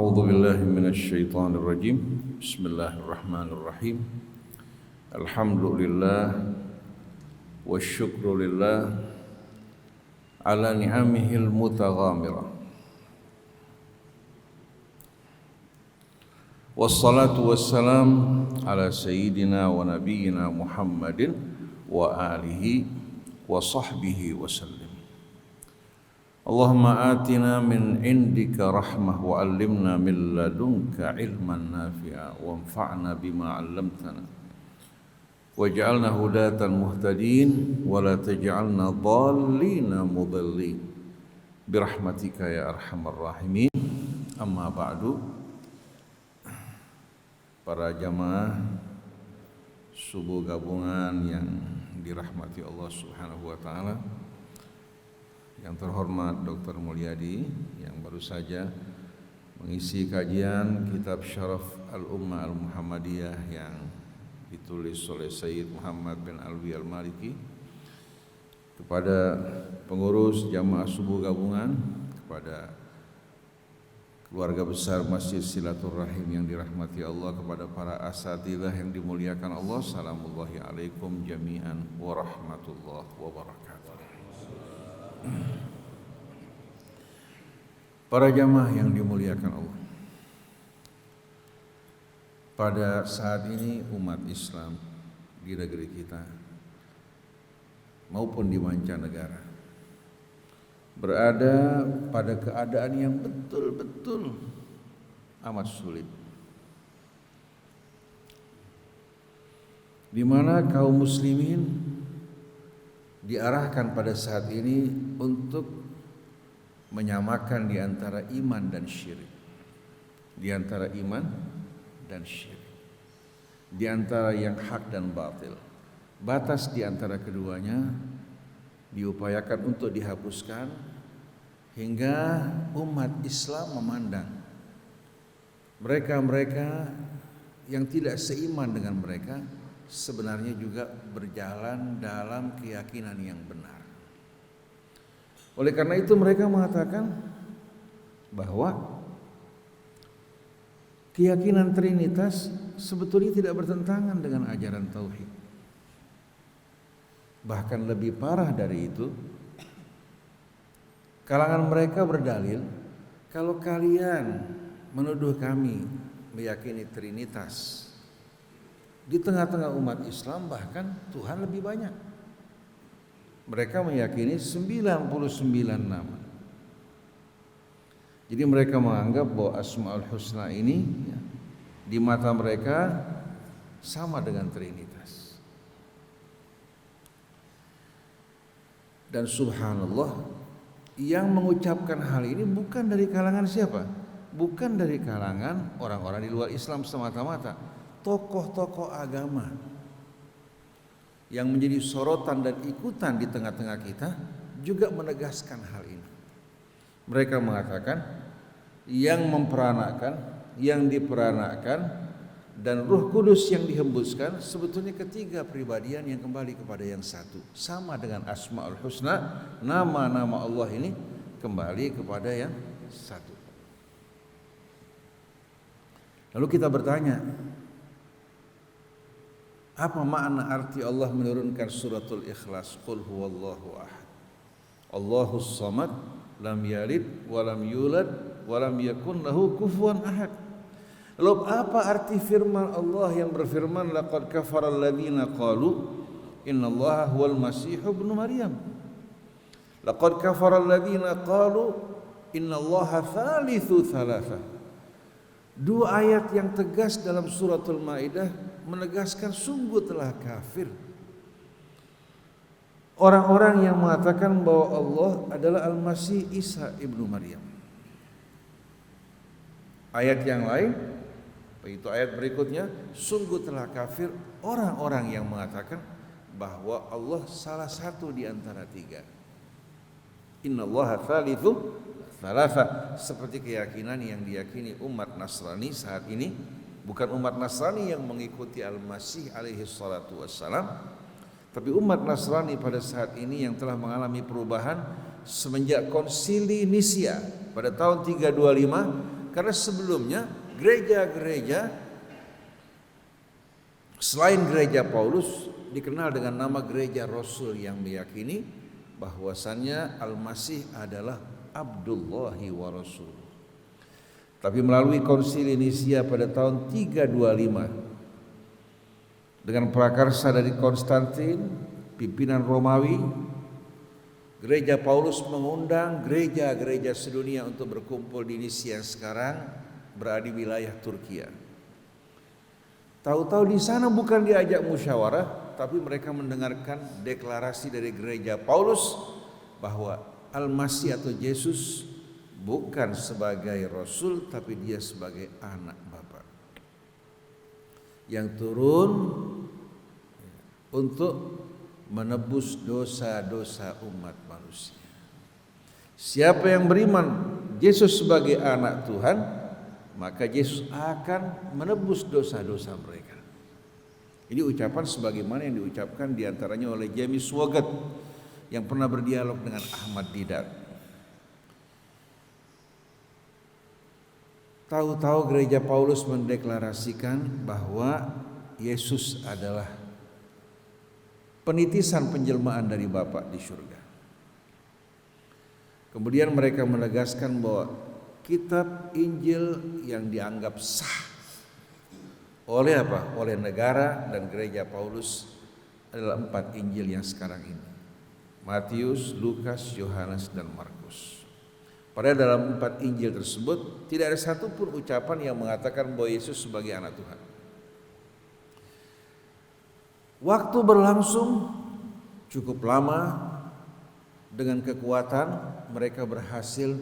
أعوذ بالله من الشيطان الرجيم بسم الله الرحمن الرحيم الحمد لله والشكر لله على نعمه المتغامرة والصلاة والسلام على سيدنا ونبينا محمد وآله وصحبه وسلم اللهم آتنا من عندك رحمة وعلمنا من لدنك علما نافعا وانفعنا بما علمتنا واجعلنا هداة مهتدين ولا تجعلنا ضالين مضلين برحمتك يا أرحم الراحمين. أما بعد, para jamaah subuh gabungan yang dirahmati Allah Subhanahu wa taala, yang terhormat Dr. Mulyadi yang baru saja mengisi kajian kitab Syaraf Al-Ummah Al-Muhammadiyah yang ditulis oleh Sayyid Muhammad bin Alwi Al-Maliki, kepada pengurus jamaah subuh gabungan, kepada keluarga besar Masjid Silaturrahim yang dirahmati Allah, kepada para asatidzah yang dimuliakan Allah, salamullahi alaikum jami'an wa rahmatullahi wa barakatuh. Para jamaah yang dimuliakan Allah, pada saat ini umat Islam di negeri kita maupun di mancanegara berada pada keadaan yang betul-betul amat sulit, di mana kaum muslimin diarahkan pada saat ini untuk menyamakan di antara iman dan syirik, di antara iman dan syirik, di antara yang hak dan batil. Batas di antara keduanya diupayakan untuk dihapuskan, hingga umat Islam memandang mereka-mereka yang tidak seiman dengan mereka sebenarnya juga berjalan dalam keyakinan yang benar. Oleh karena itu mereka mengatakan bahwa keyakinan Trinitas sebetulnya tidak bertentangan dengan ajaran tauhid. Bahkan lebih parah dari itu, kalangan mereka berdalil, kalau kalian menuduh kami meyakini Trinitas, di tengah-tengah umat Islam bahkan Tuhan lebih banyak. Mereka meyakini 99 nama. Jadi mereka menganggap bahwa Asmaul Husna ini di mata mereka sama dengan Trinitas. Dan subhanallah, yang mengucapkan hal ini bukan dari kalangan siapa? Bukan dari kalangan orang-orang di luar Islam semata-mata. Tokoh-tokoh agama yang menjadi sorotan dan ikutan di tengah-tengah kita juga menegaskan hal ini. Mereka mengatakan yang memperanakan, yang diperanakan, dan Ruh Kudus yang dihembuskan sebetulnya ketiga pribadian yang kembali kepada yang satu. Sama dengan Asmaul Husna, nama-nama Allah ini kembali kepada yang satu. Lalu kita bertanya, apa makna arti Allah menurunkan suratul Ikhlas? Qul huwallahu ahad, Allahus samad, lam yalid wa lam yulad wa lam yakun lahu kufuwan ahad. Lalu apa arti firman Allah yang berfirman laqad kafara alladziina qalu innallaha huwal masih ibnu maryam. Laqad kafara alladziina qalu innallaha thalithu thalatha. Dua ayat yang tegas dalam suratul Maidah menegaskan sungguh telah kafir orang-orang yang mengatakan bahwa Allah adalah Al-Masih Isa ibnu Maryam. Ayat yang lain, itu ayat berikutnya, sungguh telah kafir orang-orang yang mengatakan bahwa Allah salah satu di antara tiga. Innallaha thalithu thalatha, seperti keyakinan yang diyakini umat Nasrani saat ini. Bukan umat Nasrani yang mengikuti Al-Masih alaihi salatu wassalam, tapi umat Nasrani pada saat ini yang telah mengalami perubahan semenjak Konsili Nisia pada tahun 325 Karena sebelumnya gereja-gereja selain gereja Paulus dikenal dengan nama gereja Rasul yang meyakini bahwasannya Al-Masih adalah Abdullahi wa Rasul. Tapi melalui konsili Nisia pada tahun 325 dengan prakarsa dari Konstantin, pimpinan Romawi, gereja Paulus mengundang gereja-gereja sedunia untuk berkumpul di Nisia yang sekarang berada di wilayah Turki. Tahu-tahu di sana bukan diajak musyawarah, tapi mereka mendengarkan deklarasi dari gereja Paulus bahwa Al-Masih atau Yesus bukan sebagai Rasul, tapi dia sebagai anak Bapa yang turun untuk menebus dosa-dosa umat manusia. Siapa yang beriman Yesus sebagai anak Tuhan, maka Yesus akan menebus dosa-dosa mereka. Ini ucapan sebagaimana yang diucapkan diantaranya oleh James Swaggart yang pernah berdialog dengan Ahmad Didat. Tahu-tahu gereja Paulus mendeklarasikan bahwa Yesus adalah penitisan penjelmaan dari Bapa di surga. Kemudian mereka menegaskan bahwa kitab Injil yang dianggap sah oleh apa? Oleh negara dan gereja Paulus adalah 4 Injil yang sekarang ini: Matius, Lukas, Yohanes, dan Markus. Padahal dalam 4 Injil tersebut tidak ada satupun ucapan yang mengatakan bahwa Yesus sebagai anak Tuhan. Waktu berlangsung cukup lama, dengan kekuatan mereka berhasil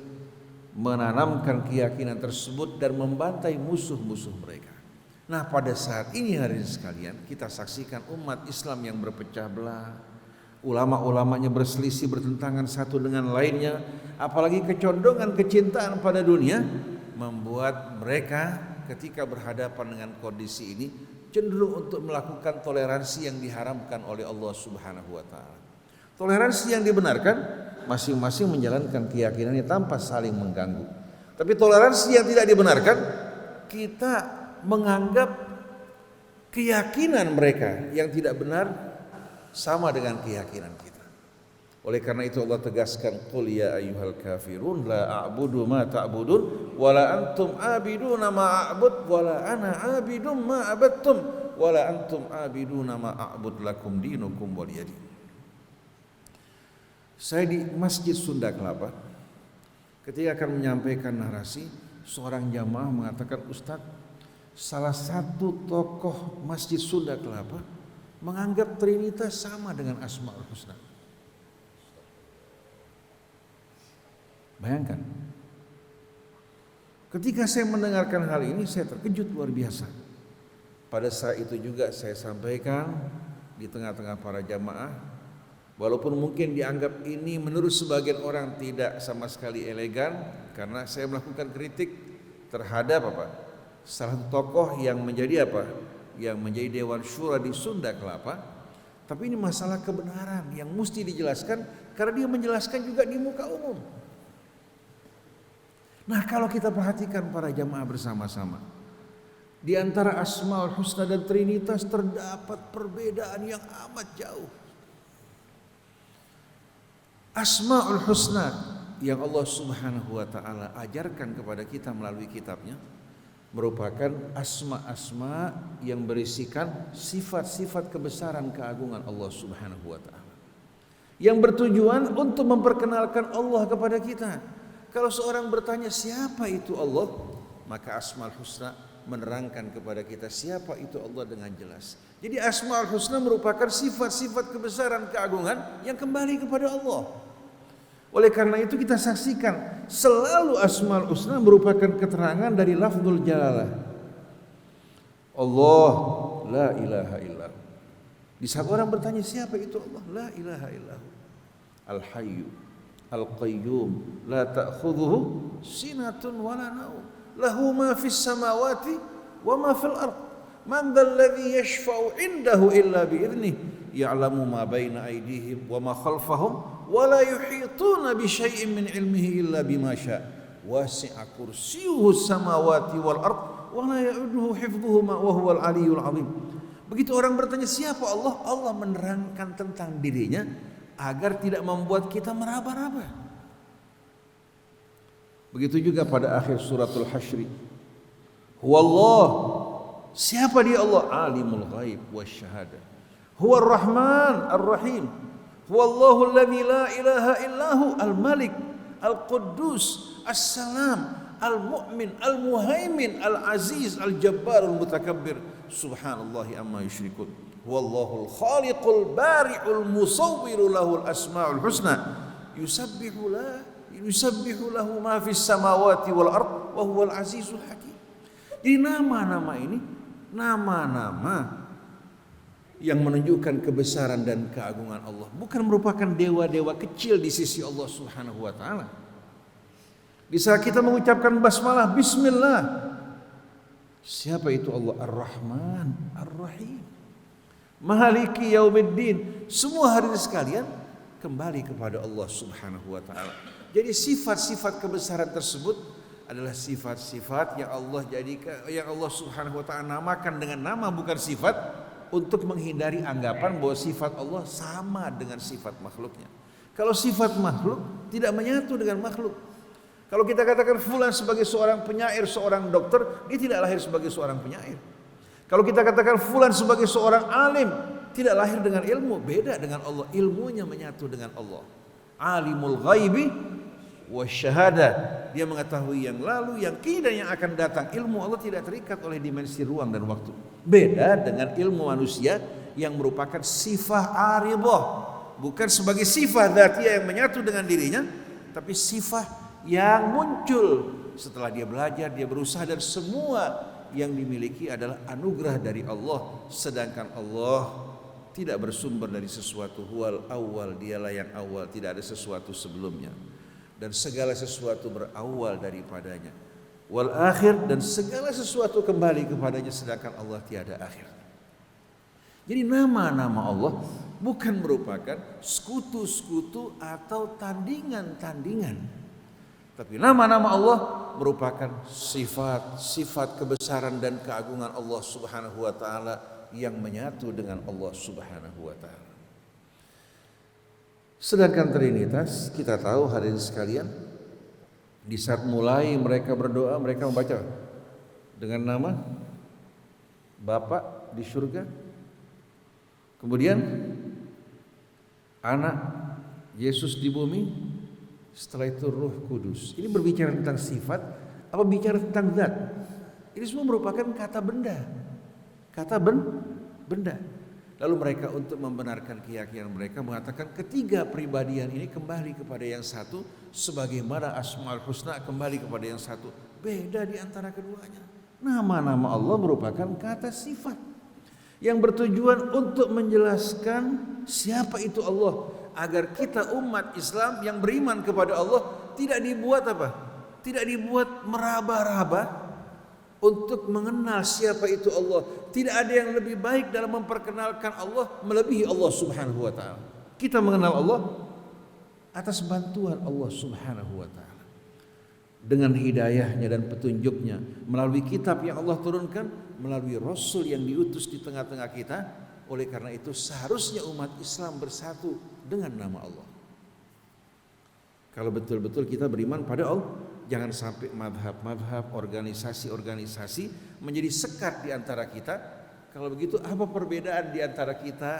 menanamkan keyakinan tersebut dan membantai musuh-musuh mereka. Nah, pada saat ini hadirin sekalian, kita saksikan umat Islam yang berpecah belah, ulama-ulamanya berselisih, bertentangan satu dengan lainnya, apalagi kecondongan kecintaan pada dunia membuat mereka ketika berhadapan dengan kondisi ini cenderung untuk melakukan toleransi yang diharamkan oleh Allah Subhanahu wa taala. Toleransi yang dibenarkan, masing-masing menjalankan keyakinannya tanpa saling mengganggu. Tapi toleransi yang tidak dibenarkan, kita menganggap keyakinan mereka yang tidak benar sama dengan keyakinan kita. Oleh karena itu Allah tegaskan, qul ya ayyuhal kafirun la a'budu ma ta'budun wa la antum a'biduna ma a'bud wa la ana a'bidum ma abattum wa la antum a'biduna ma a'bud lakum dinukum waliyadin. Saya di Masjid Sunda Kelapa ketika akan menyampaikan narasi, seorang jamaah mengatakan, Ustaz, salah satu tokoh Masjid Sunda Kelapa menganggap Trinitas sama dengan Asmaul Husna. Bayangkan, ketika saya mendengarkan hal ini saya terkejut luar biasa. Pada saat itu juga saya sampaikan di tengah-tengah para jamaah, walaupun mungkin dianggap ini menurut sebagian orang tidak sama sekali elegan, karena saya melakukan kritik terhadap salah satu tokoh yang menjadi yang menjadi Dewan Syura di Sunda Kelapa. Tapi ini masalah kebenaran yang mesti dijelaskan, karena dia menjelaskan juga di muka umum. Nah, kalau kita perhatikan para jamaah bersama-sama, di antara Asmaul Husna dan Trinitas terdapat perbedaan yang amat jauh. Asmaul Husna yang Allah Subhanahu wa taala ajarkan kepada kita melalui kitabnya merupakan asma-asma yang berisikan sifat-sifat kebesaran keagungan Allah Subhanahu wa taala, yang bertujuan untuk memperkenalkan Allah kepada kita. Kalau seorang bertanya siapa itu Allah, maka Asmaul Husna menerangkan kepada kita siapa itu Allah dengan jelas. Jadi Asmaul Husna merupakan sifat-sifat kebesaran keagungan yang kembali kepada Allah. Oleh karena itu kita saksikan selalu Asmaul Husna merupakan keterangan dari lafzul jalalah. Allah la ilaha illallah. Di saat orang bertanya siapa itu Allah, la ilaha illallah. Al-Hayyu Al-Qayyum la ta'khudhuhu sinatun wa la naum lahu ma fis samawati wa ma fil ard man dhal ladzi yashfa'u 'indahu illa bi idnihi ya'lamu ma baina aydihim wa ma khalfahum wa la yuhituna bi syai'in min 'ilmihi illa bima syaa' wasi'a kursiyyuhus samawati wal ard wa la ya'uduhu hifdhuhuma wa huwal aliyyul azim. Begitu orang bertanya siapa Allah, Allah menerangkan tentang dirinya agar tidak membuat kita meraba-raba. Begitu juga pada akhir suratul Hasyr. Huwallah, siapa dia Allah? Alimul ghaib wasyahadah. Huwar Rahman Ar-Rahim. Huwallahu alladzi la ilaha illahu al-Malik Al-Quddus As-Salam Al-Mu'min Al-Muhaimin Al-Aziz Al-Jabbar Al-Mutakabbir. Subhanallahi amma yusyrikun. Huwallahul khaliqul bari'ul musawwiru lahul asma'ul husna. Yusabbihu lahu ma fis samawati wal ard wa huwal azizul hakim. Jadi nama-nama ini nama-nama yang menunjukkan kebesaran dan keagungan Allah, bukan merupakan dewa-dewa kecil di sisi Allah Subhanahu wa taala. Di saat kita mengucapkan basmalah bismillah, siapa itu Allah? Ar-Rahman Ar-Rahim, Maliki Yaumiddin. Semua hari sekalian kembali kepada Allah Subhanahu wa taala. Jadi sifat-sifat kebesaran tersebut adalah sifat-sifat yang Allah Subhanahu wa taala namakan dengan nama, bukan sifat, untuk menghindari anggapan bahwa sifat Allah sama dengan sifat makhluknya. Kalau sifat makhluk tidak menyatu dengan makhluk. Kalau kita katakan fulan sebagai seorang penyair, seorang dokter, dia tidak lahir sebagai seorang penyair. Kalau kita katakan fulan sebagai seorang alim, tidak lahir dengan ilmu, beda dengan Allah. Ilmunya menyatu dengan Allah. Alimul ghaibi wasyahadah, dia mengetahui yang lalu, yang kini dan yang akan datang. Ilmu Allah tidak terikat oleh dimensi ruang dan waktu. Beda dengan ilmu manusia yang merupakan sifat aridah, bukan sebagai sifat dzatiyah yang menyatu dengan dirinya, tapi sifat yang muncul setelah dia belajar, dia berusaha, dan semua yang dimiliki adalah anugerah dari Allah. Sedangkan Allah tidak bersumber dari sesuatu. Huwal awal, dialah yang awal, tidak ada sesuatu sebelumnya, dan segala sesuatu berawal daripadanya. Wal akhir, dan segala sesuatu kembali kepadanya, sedangkan Allah tiada akhir. Jadi nama-nama Allah bukan merupakan sekutu-sekutu atau tandingan-tandingan, tapi nama-nama Allah merupakan sifat-sifat kebesaran dan keagungan Allah Subhanahu wa taala yang menyatu dengan Allah Subhanahu wa taala. Sedangkan Trinitas, kita tahu hadirin sekalian, di saat mulai mereka berdoa, mereka membaca dengan nama Bapa di surga, kemudian Anak Yesus di bumi, setelah itu Ruh Kudus. Ini berbicara tentang sifat apa bicara tentang zat? Ini semua merupakan kata benda. Kata benda. Lalu mereka untuk membenarkan keyakinan mereka mengatakan ketiga pribadian ini kembali kepada yang satu, sebagaimana Asmaul Husna kembali kepada yang satu. Beda di antara keduanya. Nama-nama Allah merupakan kata sifat yang bertujuan untuk menjelaskan siapa itu Allah, agar kita umat Islam yang beriman kepada Allah tidak dibuat apa? Tidak dibuat meraba-raba untuk mengenal siapa itu Allah. Tidak ada yang lebih baik dalam memperkenalkan Allah melebihi Allah Subhanahu wa taala. Kita mengenal Allah atas bantuan Allah Subhanahu wa taala, dengan hidayahnya dan petunjuknya melalui kitab yang Allah turunkan, melalui Rasul yang diutus di tengah-tengah kita. Oleh karena itu seharusnya umat Islam bersatu dengan nama Allah. Kalau betul-betul kita beriman pada Allah, jangan sampai madhab-madhab, organisasi-organisasi menjadi sekat di antara kita. Kalau begitu apa perbedaan di antara kita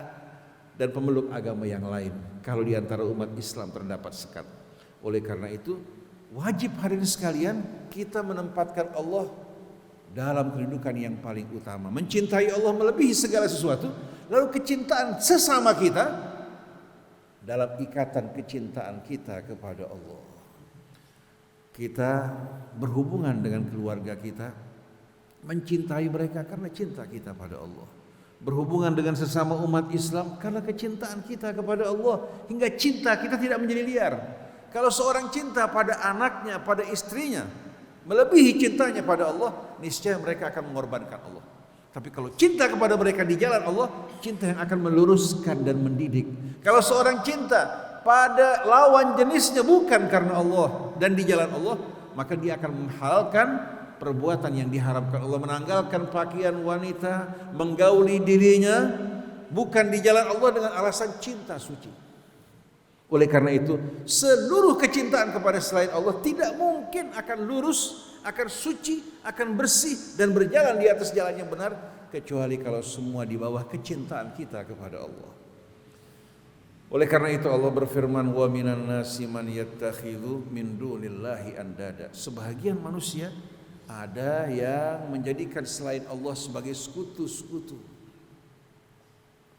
dan pemeluk agama yang lain kalau di antara umat Islam terdapat sekat? Oleh karena itu wajib hadirin sekalian kita menempatkan Allah dalam kedudukan yang paling utama, mencintai Allah melebihi segala sesuatu, lalu kecintaan sesama kita dalam ikatan kecintaan kita kepada Allah. Kita berhubungan dengan keluarga kita, mencintai mereka karena cinta kita pada Allah. Berhubungan dengan sesama umat Islam karena kecintaan kita kepada Allah, hingga cinta kita tidak menjadi liar. Kalau seorang cinta pada anaknya, pada istrinya melebihi cintanya pada Allah, niscaya mereka akan mengorbankan Allah. Tapi kalau cinta kepada mereka di jalan Allah, cinta yang akan meluruskan dan mendidik. Kalau seorang cinta pada lawan jenisnya bukan karena Allah dan di jalan Allah, maka dia akan menghalalkan perbuatan yang diharamkan Allah, menanggalkan pakaian wanita, menggauli dirinya bukan di jalan Allah dengan alasan cinta suci. Oleh karena itu, seluruh kecintaan kepada selain Allah tidak mungkin akan lurus, akan suci, akan bersih dan berjalan di atas jalan yang benar kecuali kalau semua di bawah kecintaan kita kepada Allah. Oleh karena itu Allah berfirman, wa minan nasi man yattakhidhu min dunillahi andada. Sebahagian manusia ada yang menjadikan selain Allah sebagai sekutu-sekutu,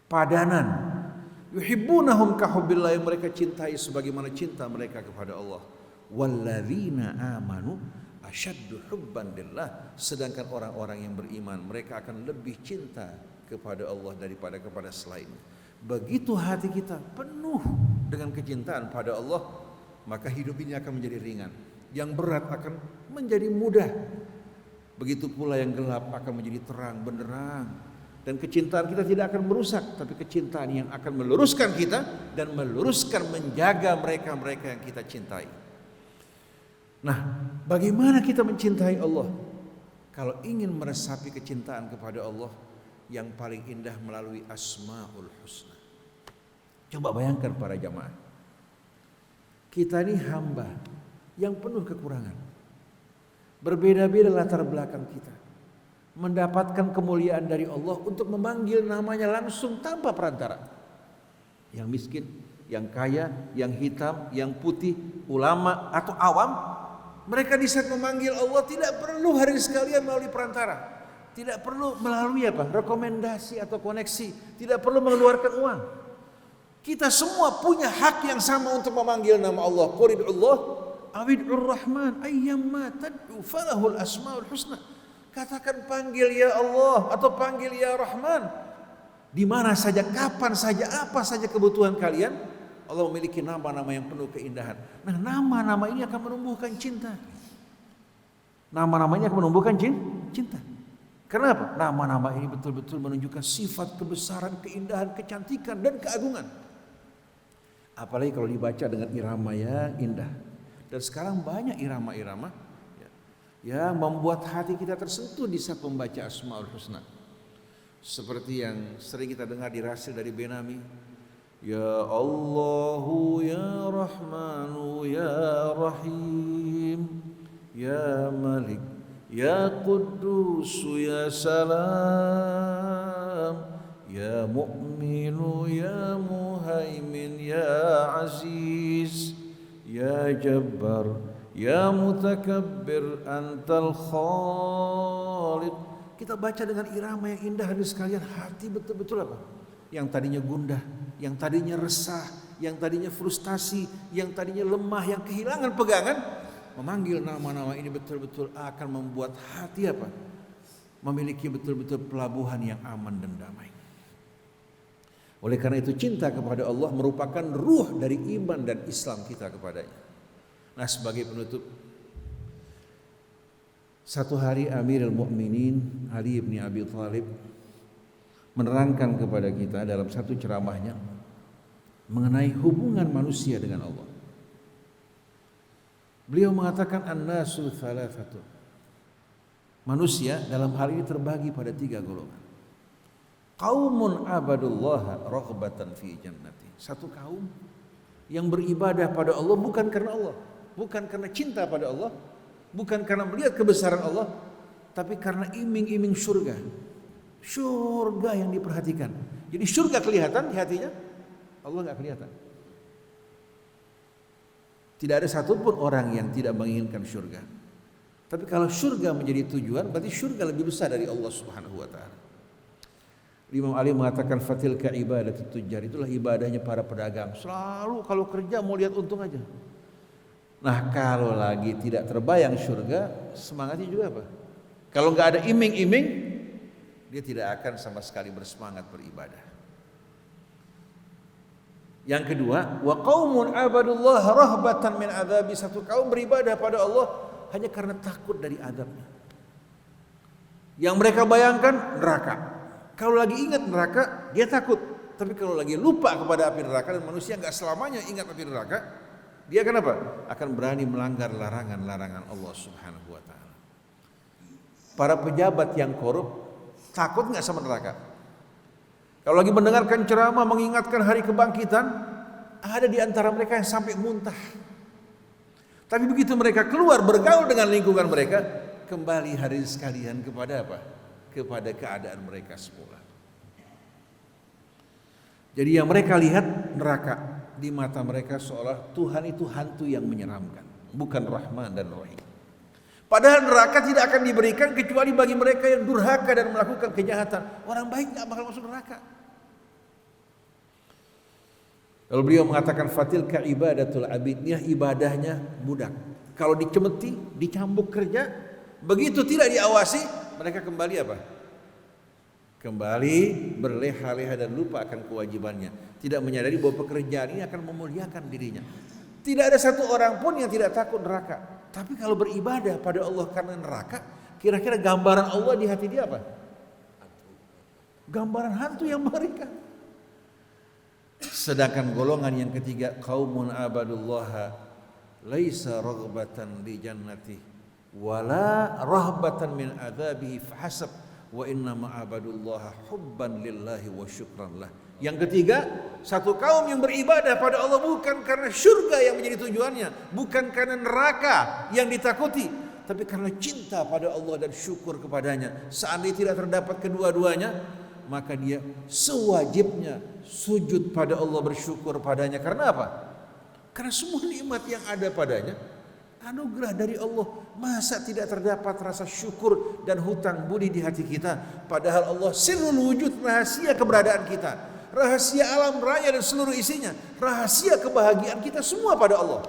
padanan. Yuhibbunahum kahubbillah, yang mereka cintai sebagaimana cinta mereka kepada Allah. Walladzina amanu asyaddu hubban lillah. Sedangkan orang-orang yang beriman mereka akan lebih cinta kepada Allah daripada kepada selain. Begitu hati kita penuh dengan kecintaan pada Allah, maka hidup ini akan menjadi ringan. Yang berat akan menjadi mudah. Begitu pula yang gelap akan menjadi terang benderang. Dan kecintaan kita tidak akan merusak, tapi kecintaan yang akan meluruskan kita dan meluruskan, menjaga mereka-mereka yang kita cintai. Nah, bagaimana kita mencintai Allah? Kalau ingin meresapi kecintaan kepada Allah, yang paling indah melalui Asmaul Husna. Coba bayangkan para jamaah, kita ini hamba yang penuh kekurangan, berbeda-beda latar belakang kita, mendapatkan kemuliaan dari Allah untuk memanggil namanya langsung tanpa perantara. Yang miskin, yang kaya, yang hitam, yang putih, ulama atau awam, mereka di saat memanggil Allah tidak perlu hari sekalian melalui perantara. Tidak perlu melalui rekomendasi atau koneksi. Tidak perlu mengeluarkan uang. Kita semua punya hak yang sama untuk memanggil nama Allah. Qul Allah awid'ur rahman ayyamma tad'u falahul asmaul husna. Katakan panggil ya Allah atau panggil ya Rahman. Di mana saja, kapan saja, apa saja kebutuhan kalian, Allah memiliki nama-nama yang penuh keindahan. Nah, nama-nama ini akan menumbuhkan cinta. Nama-namanya akan menumbuhkan cinta. Kenapa? Nama-nama ini betul-betul menunjukkan sifat kebesaran, keindahan, kecantikan dan keagungan. Apalagi kalau dibaca dengan irama yang indah. Dan sekarang banyak irama-irama yang membuat hati kita tersentuh di saat membaca Asmaul Husna. Seperti yang sering kita dengar dirasil dari Benami, ya Allahu ya Rahmanu ya Rahim ya Malik ya Quddus ya Salam ya Mu'minu ya Muhaimin ya Aziz ya Jabbar ya Mutakabbir antal Khaliq. Kita baca dengan irama yang indah dan sekalian, hati betul-betul yang tadinya gundah, yang tadinya resah, yang tadinya frustasi, yang tadinya lemah, yang kehilangan pegangan, memanggil nama-nama ini betul-betul akan membuat hati memiliki betul-betul pelabuhan yang aman dan damai. Oleh karena itu cinta kepada Allah merupakan ruh dari iman dan Islam kita kepadanya. Nah, sebagai penutup, satu hari Amirul Mukminin Ali bin Abi Thalib menerangkan kepada kita dalam satu ceramahnya mengenai hubungan manusia dengan Allah. Beliau mengatakan an-nasu thalathatun. Manusia dalam hal ini terbagi pada 3 golongan. Qaumun abadullaha raghbatan fi jannati. Satu kaum yang beribadah pada Allah bukan karena Allah, bukan karena cinta pada Allah, bukan karena melihat kebesaran Allah, tapi karena iming-iming surga. Surga yang diperhatikan. Jadi surga kelihatan di hatinya, Allah nggak kelihatan. Tidak ada satupun orang yang tidak menginginkan surga. Tapi kalau surga menjadi tujuan, berarti surga lebih besar dari Allah Subhanahu wa taala. Imam Ali mengatakan fatilka ibadatut tujjar, itulah ibadahnya para pedagang. Selalu kalau kerja mau lihat untung aja. Nah, kalau lagi tidak terbayang surga, semangatnya juga apa? Kalau nggak ada iming-iming, dia tidak akan sama sekali bersemangat beribadah. Yang kedua, wa qaumun abadullah rahbatan min adzabi. Satu kaum beribadah pada Allah hanya karena takut dari azabnya. Yang mereka bayangkan neraka. Kalau lagi ingat neraka, dia takut. Tapi kalau lagi lupa kepada api neraka, dan manusia nggak selamanya ingat api neraka, Dia akan apa? Akan berani melanggar larangan-larangan Allah Subhanahu wa taala. Para pejabat yang korup takut nggak sama neraka? Kalau lagi mendengarkan ceramah mengingatkan hari kebangkitan, ada di antara mereka yang sampai muntah. Tapi begitu mereka keluar bergaul dengan lingkungan mereka, kembali hari sekalian kepada apa? Kepada keadaan mereka semula. Jadi yang mereka lihat neraka di mata mereka seolah Tuhan itu hantu yang menyeramkan, bukan Rahman dan Rahim. Padahal neraka tidak akan diberikan kecuali bagi mereka yang durhaka dan melakukan kejahatan. Orang baik nggak bakal masuk neraka. Kalau beliau mengatakan fatilka ibadatul abidnya, ibadahnya budak. Kalau dicemeti, dicambuk kerja, begitu tidak diawasi, mereka kembali apa? Kembali berleha-leha dan lupa akan kewajibannya. Tidak menyadari bahwa pekerjaan ini akan memuliakan dirinya. Tidak ada satu orang pun yang tidak takut neraka. Tapi kalau beribadah pada Allah karena neraka, kira-kira gambaran Allah di hati dia apa? Gambaran hantu yang mengerikan. Sedangkan golongan yang ketiga, qaumun abadullaha laisa raghbatan li jannati wala rahbatan min adzabihi fahasab wa inna ma'abadullaha hubban lillahi wa syukran lah. Yang ketiga, satu kaum yang beribadah pada Allah bukan karena syurga yang menjadi tujuannya, bukan karena neraka yang ditakuti, tapi karena cinta pada Allah dan syukur kepadanya. Seandainya tidak terdapat kedua-duanya, maka dia sewajibnya sujud pada Allah, bersyukur padanya. Karena apa? Karena semua nikmat yang ada padanya anugerah dari Allah. Masa tidak terdapat rasa syukur dan hutang budi di hati kita? Padahal Allah sirrul wujud, rahasia keberadaan kita, rahasia alam raya dan seluruh isinya, rahasia kebahagiaan kita semua pada Allah.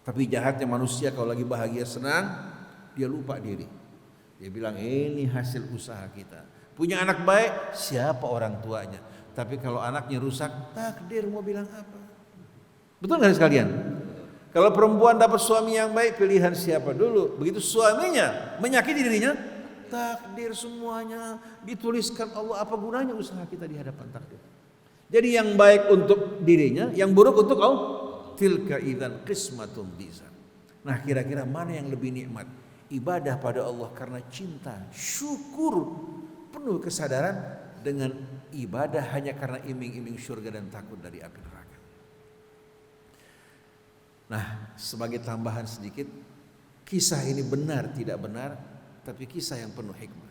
Tapi jahatnya manusia kalau lagi bahagia senang, dia lupa diri. Dia bilang ini hasil usaha kita. Punya anak baik, siapa orang tuanya? Tapi kalau anaknya rusak, takdir mau bilang apa? Betul nggak sekalian? Kalau perempuan dapat suami yang baik, pilihan siapa dulu? Begitu suaminya menyakiti dirinya, takdir semuanya dituliskan Allah. Apa gunanya usaha kita di hadapan takdir? Jadi yang baik untuk dirinya, yang buruk untuk Allah. Tilka idzan qismatun diza. Nah, kira-kira mana yang lebih nikmat? Ibadah pada Allah karena cinta, syukur, penuh kesadaran, dengan ibadah hanya karena iming-iming surga dan takut dari api neraka. Nah, sebagai tambahan sedikit, kisah ini benar tidak benar, tapi kisah yang penuh hikmah.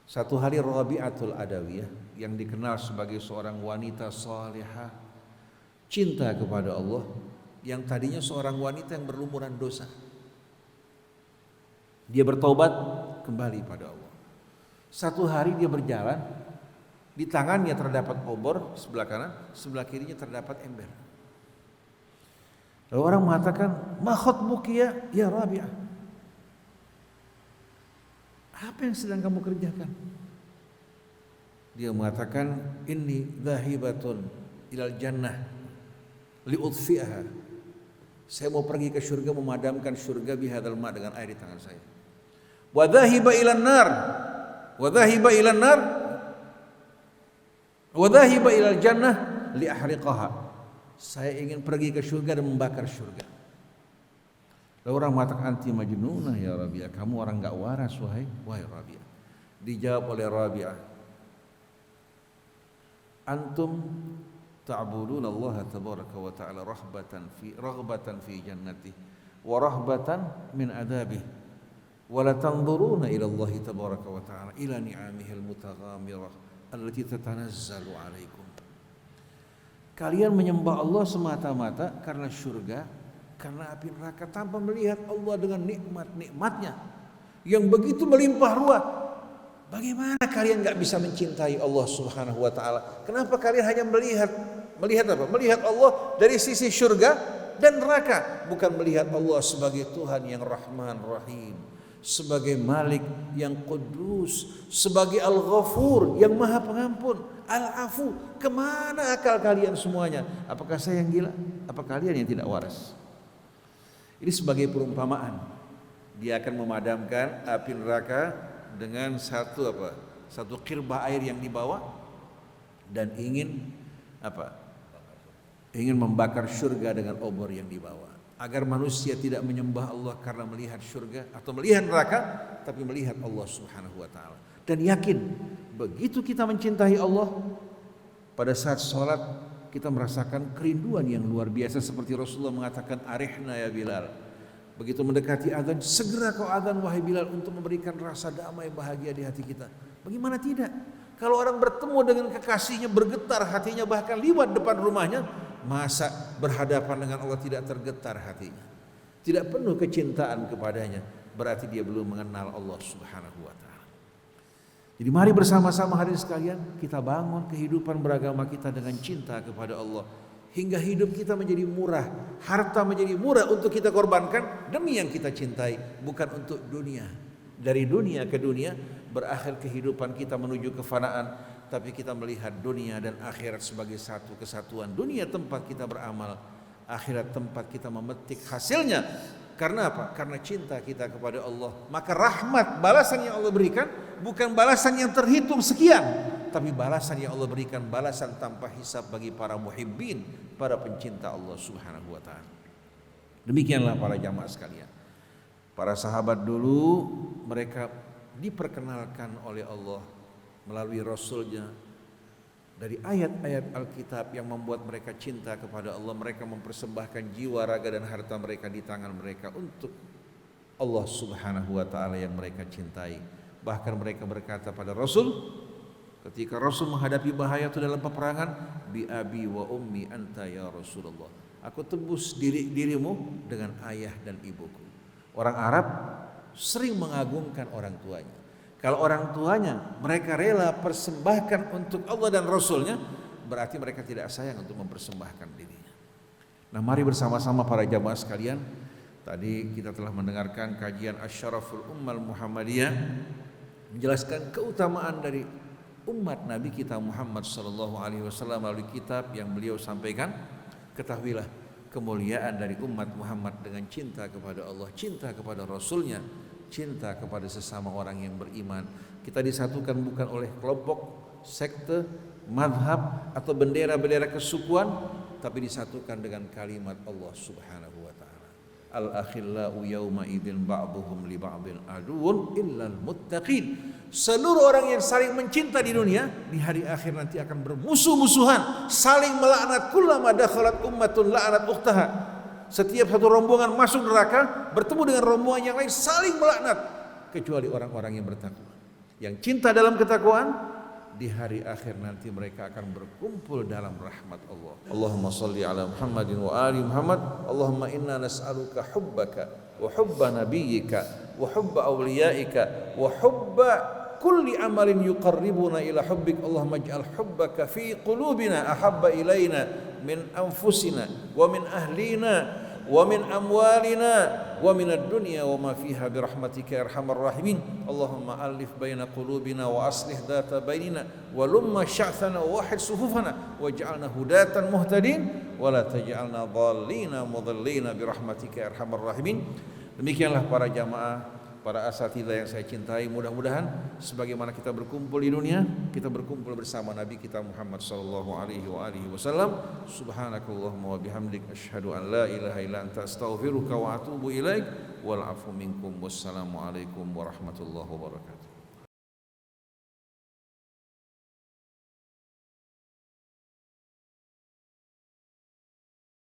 Satu hari Rabi'atul Adawiyah yang dikenal sebagai seorang wanita salihah, cinta kepada Allah, yang tadinya seorang wanita yang berlumuran dosa. Dia bertobat kembali pada Allah. Satu hari dia berjalan, di tangannya terdapat obor sebelah kanan, sebelah kirinya terdapat ember. Lalu orang mengatakan, "Ma khatbuki ya Rabi'ah?" Apa yang sedang kamu kerjakan? Dia mengatakan, "Inni dhahibatun ilal jannah li'udfi'aha." Saya mau pergi ke surga, memadamkan surga bihadzal ma, dengan air di tangan saya. Wa dhahiba ilan nar. Wa dhahiba ilan nar wa dhahiba ilal jannah li ahriqaha. Saya ingin pergi ke surga dan membakar surga. Lalu orang mengatakan, "Anti majnunah ya Rabi'ah, kamu orang enggak waras wahai Rabi'ah." Dijawab oleh Rabi'ah, "Antum ta'buduna Allah tabaraka wa ta'ala raghbatan fi jannati wa rahbatan min adabihi wa la tanzuruna ila Allah tabaraka wa ta'ala ila ni'amihi al-mutaghamirah allati tatanazzalu 'alaikum." Kalian menyembah Allah semata-mata karena surga, karena api neraka, tanpa melihat Allah dengan nikmat-nikmatnya yang begitu melimpah ruah. Bagaimana kalian nggak bisa mencintai Allah Subhanahu wa taala? Kenapa kalian hanya melihat apa? Melihat Allah dari sisi surga dan neraka, bukan melihat Allah sebagai Tuhan yang Rahman Rahim, sebagai Malik yang Qudus, sebagai Al-Ghafur yang Maha Pengampun, Al-Afu. Kemana akal kalian semuanya? Apakah saya yang gila? Apa kalian yang tidak waras? Ini sebagai perumpamaan. Dia akan memadamkan api neraka dengan satu kirbah air yang dibawa, dan ingin ingin membakar surga dengan obor yang dibawa, agar manusia tidak menyembah Allah karena melihat surga atau melihat neraka, tapi melihat Allah Subhanahu wa taala. Dan yakin begitu kita mencintai Allah, pada saat sholat kita merasakan kerinduan yang luar biasa, seperti Rasulullah mengatakan, arihna ya Bilal. Begitu mendekati azan, segera kau azan wahai Bilal, untuk memberikan rasa damai bahagia di hati kita. Bagaimana tidak? Kalau orang bertemu dengan kekasihnya bergetar hatinya, bahkan lewat depan rumahnya, masa berhadapan dengan Allah tidak tergetar hatinya, tidak penuh kecintaan kepadanya? Berarti dia belum mengenal Allah Subhanahu wa taala. Jadi mari bersama-sama hari ini sekalian kita bangun kehidupan beragama kita dengan cinta kepada Allah, hingga hidup kita menjadi murah, harta menjadi murah untuk kita korbankan demi yang kita cintai, bukan untuk dunia. Dari dunia ke dunia, berakhir kehidupan kita menuju kefanaan, tapi kita melihat dunia dan akhirat sebagai satu kesatuan. Dunia tempat kita beramal, akhirat tempat kita memetik hasilnya. Karena apa? Karena cinta kita kepada Allah. Maka rahmat, balasan yang Allah berikan bukan balasan yang terhitung sekian, tapi balasan yang Allah berikan balasan tanpa hisab bagi para muhibbin, para pencinta Allah Subhanahu wa taala. Demikianlah para jamaah sekalian. Para sahabat dulu mereka diperkenalkan oleh Allah melalui Rasulnya, dari ayat-ayat Alkitab yang membuat mereka cinta kepada Allah. Mereka mempersembahkan jiwa, raga dan harta mereka di tangan mereka untuk Allah Subhanahu wa taala yang mereka cintai. Bahkan mereka berkata pada Rasul, ketika Rasul menghadapi bahaya itu dalam peperangan, bi abi wa ummi anta ya Rasulullah, aku tebus dirimu dengan ayah dan ibuku. Orang Arab sering mengagungkan orang tuanya. Kalau orang tuanya mereka rela persembahkan untuk Allah dan Rasulnya, berarti mereka tidak sayang untuk mempersembahkan dirinya. Nah, mari bersama-sama para jamaah sekalian. Tadi kita telah mendengarkan kajian Asyaraful Ummal Muhammadiyah, menjelaskan keutamaan dari umat Nabi kita Muhammad sallallahu alaihi wasallam melalui kitab yang beliau sampaikan. Ketahuilah kemuliaan dari umat Muhammad dengan cinta kepada Allah, cinta kepada Rasulnya, cinta kepada sesama orang yang beriman. Kita disatukan bukan oleh kelompok, sekte, madhab atau bendera-bendera kesukuan, tapi disatukan dengan kalimat Allah Subhanahu wa taala. Al-akhillau yawma idzin ba'dhum li ba'dhin aduwwun illal muttaqin. Seluruh orang yang saling mencinta di dunia, di hari akhir nanti akan bermusuh-musuhan, saling melaknat. Kullama dakhalat ummatun la'anat ukhtaha. Setiap satu rombongan masuk neraka bertemu dengan rombongan yang lain, saling melaknat, kecuali orang-orang yang bertakwa. Yang cinta dalam ketakwaan, di hari akhir nanti mereka akan berkumpul dalam rahmat Allah. Allahumma salli ala Muhammadin wa ali Muhammad. Allahumma inna nas'aluka hubbaka wa hubba nabiyyika wa hubba awliyaika wa hubba kulli amalin yuqarribuna ila hubbik. Allahumma ij'al hubbaka fi qulubina ahabba ilaina min anfusina wa min ahlina wa min amwalina wa min ad-dunya wa ma fiha bi rahmatika ya arhamar rahimin. Allahumma alif baina qulubina wa aslih dhata bainina wa lumma sya'thana wa wahid suhufana waj'alna hudatan muhtadin wa la taj'alna dhallina mudhallina bi rahmatika ya arhamar rahimin. Demikianlah para jamaah, para asatidzah yang saya cintai, mudah-mudahan sebagaimana kita berkumpul di dunia, kita berkumpul bersama Nabi kita Muhammad sallallahu alaihi wasallam. Subhanakallahumma wa bihamdik asyhadu an la ilaha illa anta astaghfiruka wa atubu ilaik. Wal afu minkum. Wassalamu alaikum warahmatullahi wabarakatuh.